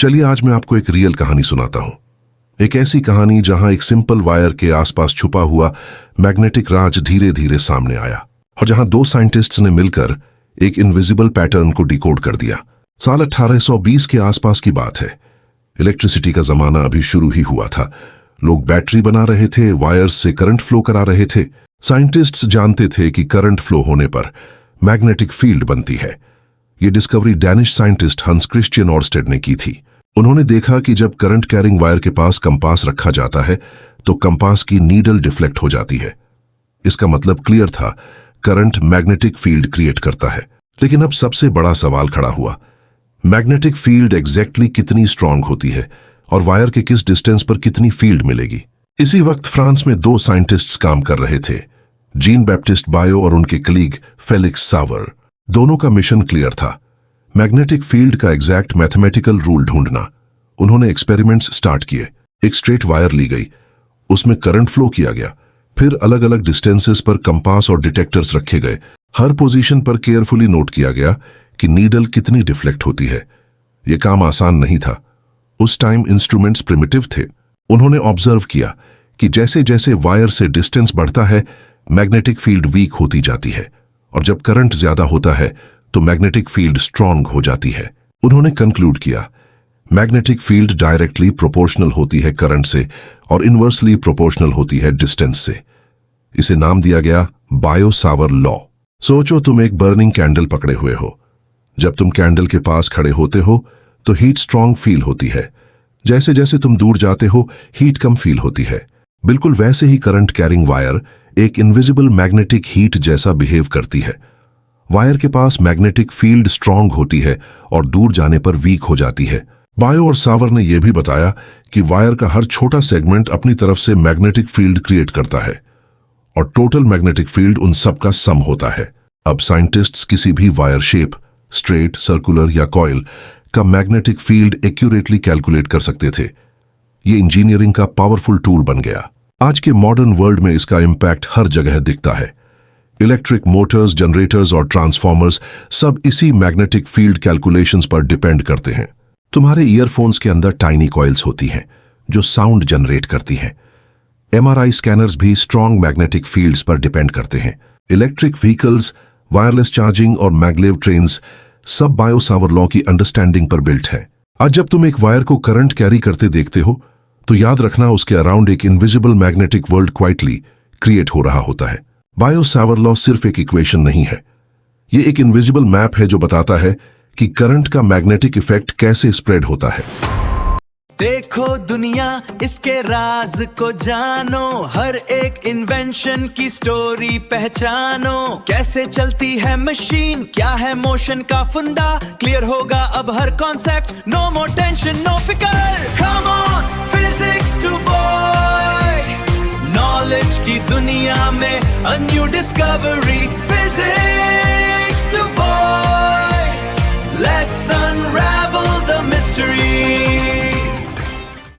चलिए आज मैं आपको एक रियल कहानी सुनाता हूं। एक ऐसी कहानी जहां एक सिंपल वायर के आसपास छुपा हुआ मैग्नेटिक राज धीरे धीरे सामने आया और जहां दो साइंटिस्ट्स ने मिलकर एक इनविजिबल पैटर्न को डिकोड कर दिया। साल 1820 के आसपास की बात है। इलेक्ट्रिसिटी का जमाना अभी शुरू ही हुआ था। लोग बैटरी बना रहे थे, वायर्स से करंट फ्लो करा रहे थे। साइंटिस्ट्स जानते थे कि करंट फ्लो होने पर मैग्नेटिक फील्ड बनती है। ये डिस्कवरी डैनिश साइंटिस्ट हंस क्रिश्चियन ऑर्स्टेड ने की थी। उन्होंने देखा कि जब करंट कैरिंग वायर के पास कंपास रखा जाता है तो कंपास की नीडल डिफ्लेक्ट हो जाती है। इसका मतलब क्लियर था, करंट मैग्नेटिक फील्ड क्रिएट करता है। लेकिन अब सबसे बड़ा सवाल खड़ा हुआ, मैग्नेटिक फील्ड एग्जैक्टली कितनी स्ट्रांग होती है और वायर के किस डिस्टेंस पर कितनी फील्ड मिलेगी। इसी वक्त फ्रांस में दो साइंटिस्ट्स काम कर रहे थे, जीन बैप्टिस्ट बायो और उनके कलीग फेलिक्स सावर। दोनों का मिशन क्लियर था, मैग्नेटिक फील्ड का एग्जैक्ट मैथमेटिकल रूल ढूंढना। उन्होंने एक्सपेरिमेंट्स स्टार्ट किए। एक स्ट्रेट वायर ली गई, उसमें करंट फ्लो किया गया, फिर अलग अलग डिस्टेंसेस पर कंपास और डिटेक्टर्स रखे गए। हर पोजीशन पर केयरफुली नोट किया गया कि नीडल कितनी डिफ्लेक्ट होती है। यह काम आसान नहीं था। उस टाइम इंस्ट्रूमेंट्स प्रिमिटिव थे। उन्होंने ऑब्जर्व किया कि जैसे जैसे वायर से डिस्टेंस बढ़ता है, मैग्नेटिक फील्ड वीक होती जाती है और जब करंट ज्यादा होता है तो मैग्नेटिक फील्ड स्ट्रांग हो जाती है। उन्होंने कंक्लूड किया, मैग्नेटिक फील्ड डायरेक्टली प्रोपोर्शनल होती है करंट से और इनवर्सली प्रोपोर्शनल होती है डिस्टेंस से। इसे नाम दिया गया बायो सावर लॉ। सोचो, तुम एक बर्निंग कैंडल पकड़े हुए हो। जब तुम कैंडल के पास खड़े होते हो तो हीट स्ट्रांग फील होती है। जैसे जैसे तुम दूर जाते हो, हीट कम फील होती है। बिल्कुल वैसे ही करंट कैरिंग वायर एक इनविजिबल मैग्नेटिक हीट जैसा बिहेव करती है। वायर के पास मैग्नेटिक फील्ड स्ट्रांग होती है और दूर जाने पर वीक हो जाती है। बायो और सावर ने यह भी बताया कि वायर का हर छोटा सेगमेंट अपनी तरफ से मैग्नेटिक फील्ड क्रिएट करता है और टोटल मैग्नेटिक फील्ड उन सब का सम होता है। अब साइंटिस्ट्स किसी भी वायर शेप, स्ट्रेट, सर्कुलर या कॉइल का मैग्नेटिक फील्ड एक्यूरेटली कैलकुलेट कर सकते थे। ये इंजीनियरिंग का पावरफुल टूल बन गया। आज के मॉडर्न वर्ल्ड में इसका इंपैक्ट हर जगह दिखता है। इलेक्ट्रिक मोटर्स, जनरेटर्स और ट्रांसफॉर्मर्स सब इसी मैग्नेटिक फील्ड कैलकुलेशंस पर डिपेंड करते हैं। तुम्हारे ईयरफोन्स के अंदर टाइनी कॉइल्स होती हैं जो साउंड जनरेट करती हैं। एमआरआई स्कैनर्स भी स्ट्रांग मैग्नेटिक फील्ड्स पर डिपेंड करते हैं। इलेक्ट्रिक व्हीकल्स, वायरलेस चार्जिंग और मैग्लेव ट्रेन्स सब बायो सावर लॉ की अंडरस्टैंडिंग पर बिल्ट है। आज जब तुम एक वायर को करंट कैरी करते देखते हो तो याद रखना, उसके अराउंड एक invisible magnetic world quietly create हो रहा होता है। बायो सावर लॉ सिर्फ एक इक्वेशन नहीं है, ये एक इनविजिबल मैप है जो बताता है कि करंट का मैग्नेटिक इफेक्ट कैसे स्प्रेड होता है। देखो दुनिया, इसके राज को जानो, हर एक इन्वेंशन की स्टोरी पहचानो। कैसे चलती है मशीन, क्या है मोशन का फंडा, क्लियर होगा अब हर concept. No more tension, no फिकर, come on physics to boy. Knowledge की दुनिया में अ न्यू डिस्कवरी,